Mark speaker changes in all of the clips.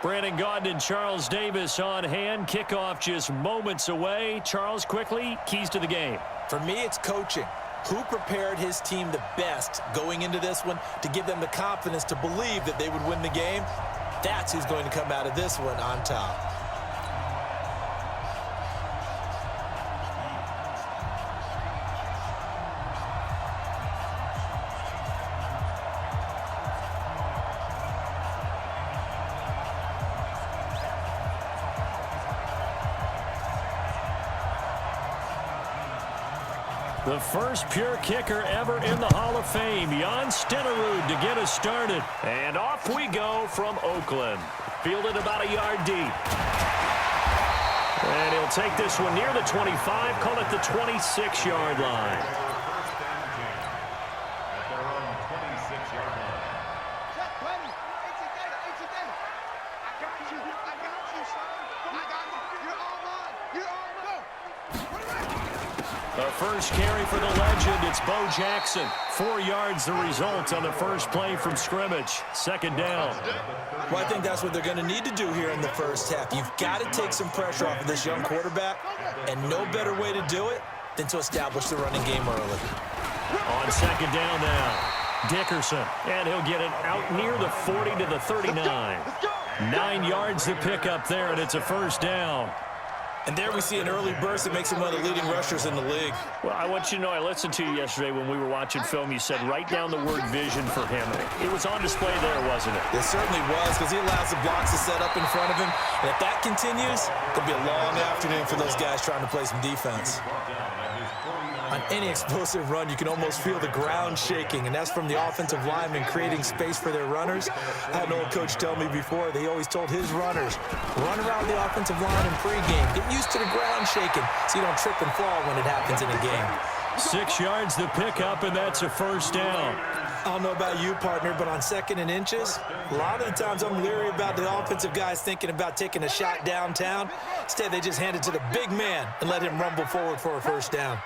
Speaker 1: Brandon Gaudin and Charles Davis on hand. Kickoff just moments away. Charles, quickly, keys to the game.
Speaker 2: For me, it's coaching. Who prepared his team the best going into this one to give them the confidence to believe that they would win the game? That's who's going to come out of this one on top.
Speaker 1: The first pure kicker ever in the Hall of Fame, Jan Stenerud, to get us started. And off we go from Oakland. Fielded about a yard deep. And he'll take this one near the 25, call it the 26-yard line. The first carry for the legend, it's Bo Jackson. 4 yards the result on the first play from scrimmage. Second down.
Speaker 2: Well, I think that's what they're going to need to do here in the first half. You've got to take some pressure off of this young quarterback, and no better way to do it than to establish the running game early.
Speaker 1: On second down now, Dickerson, and he'll get it out near the 40 to the 39. 9 yards to pick up there, and it's a first down.
Speaker 2: And there we see an early burst that makes him one of the leading rushers in the league.
Speaker 1: Well, I want you to know, I listened to you yesterday when we were watching film. You said write down the word vision for him. It was on display there, wasn't it?
Speaker 2: It certainly was, because he allows the blocks to set up in front of him. And if that continues, it'll be a long afternoon for those guys trying to play some defense. On any explosive run, you can almost feel the ground shaking, and that's from the offensive linemen creating space for their runners. I had an old coach tell me before, they always told his runners, run around the offensive line in pregame. Get used to the ground shaking so you don't trip and fall when it happens in a game.
Speaker 1: 6 yards to pick up, and that's a first down.
Speaker 2: I don't know about you, partner, but on 2nd and inches, a lot of the times I'm leery about the offensive guys thinking about taking a shot downtown. Instead, they just hand it to the big man and let him rumble forward for a first down.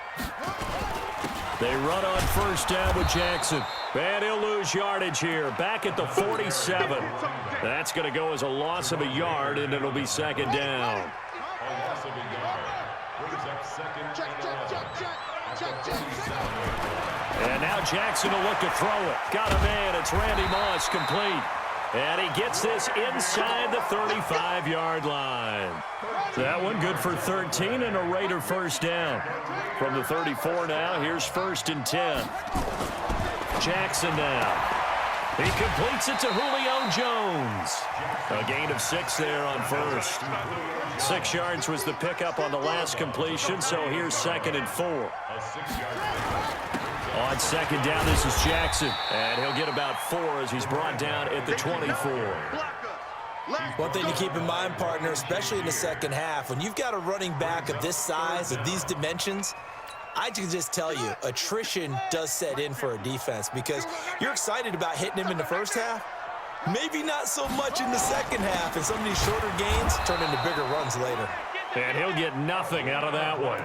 Speaker 1: They run on first down with Jackson. And he'll lose yardage here. Back at the 47. That's going to go as a loss of a yard, and it'll be second down. And now Jackson will look to throw it. Got a man. It's Randy Moss, complete. And he gets this inside the 35-yard line. That one good for 13 and a Raider first down. From the 34 now, here's 1st and 10. Jackson now. He completes it to Julio Jones. A gain of 6 there on first. 6 yards was the pickup on the last completion, so here's 2nd and 4. On second down, this is Jackson. And he'll get about 4 as he's brought down at the 24.
Speaker 2: One thing to keep in mind, partner, especially in the second half, when you've got a running back of this size, of these dimensions, I can just tell you, attrition does set in for a defense because you're excited about hitting him in the first half. Maybe not so much in the second half, and some of these shorter gains turn into bigger runs later.
Speaker 1: And he'll get nothing out of that one.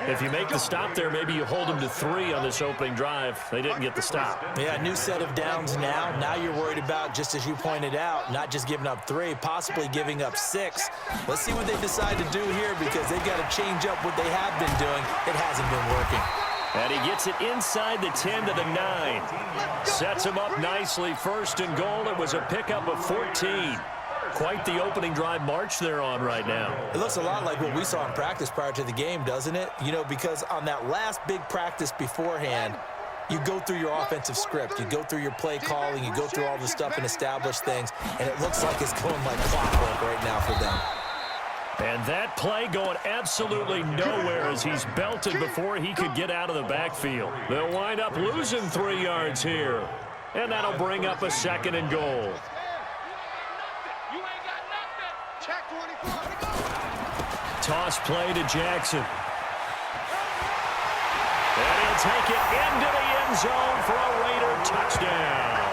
Speaker 1: If you make the stop there, maybe you hold them to 3 on this opening drive. They didn't get the stop.
Speaker 2: Yeah, new set of downs now. Now you're worried about, just as you pointed out, not just giving up 3, possibly giving up 6. Let's see what they decide to do here because they've got to change up what they have been doing. It hasn't been working.
Speaker 1: And he gets it inside the 10 to the 9. Sets him up nicely. 1st and goal. It was a pickup of 14. Quite the opening drive march they're on right now.
Speaker 2: It looks a lot like what we saw in practice prior to the game, doesn't it? You know, because on that last big practice beforehand, you go through your offensive script. You go through your play calling. You go through all the stuff and establish things. And it looks like it's going like clockwork right now for them.
Speaker 1: And that play going absolutely nowhere as he's belted before he could get out of the backfield. They'll wind up losing 3 yards here. And that'll bring up a 2nd and goal. Toss play to Jackson. And he'll take it into the end zone for a Raider touchdown.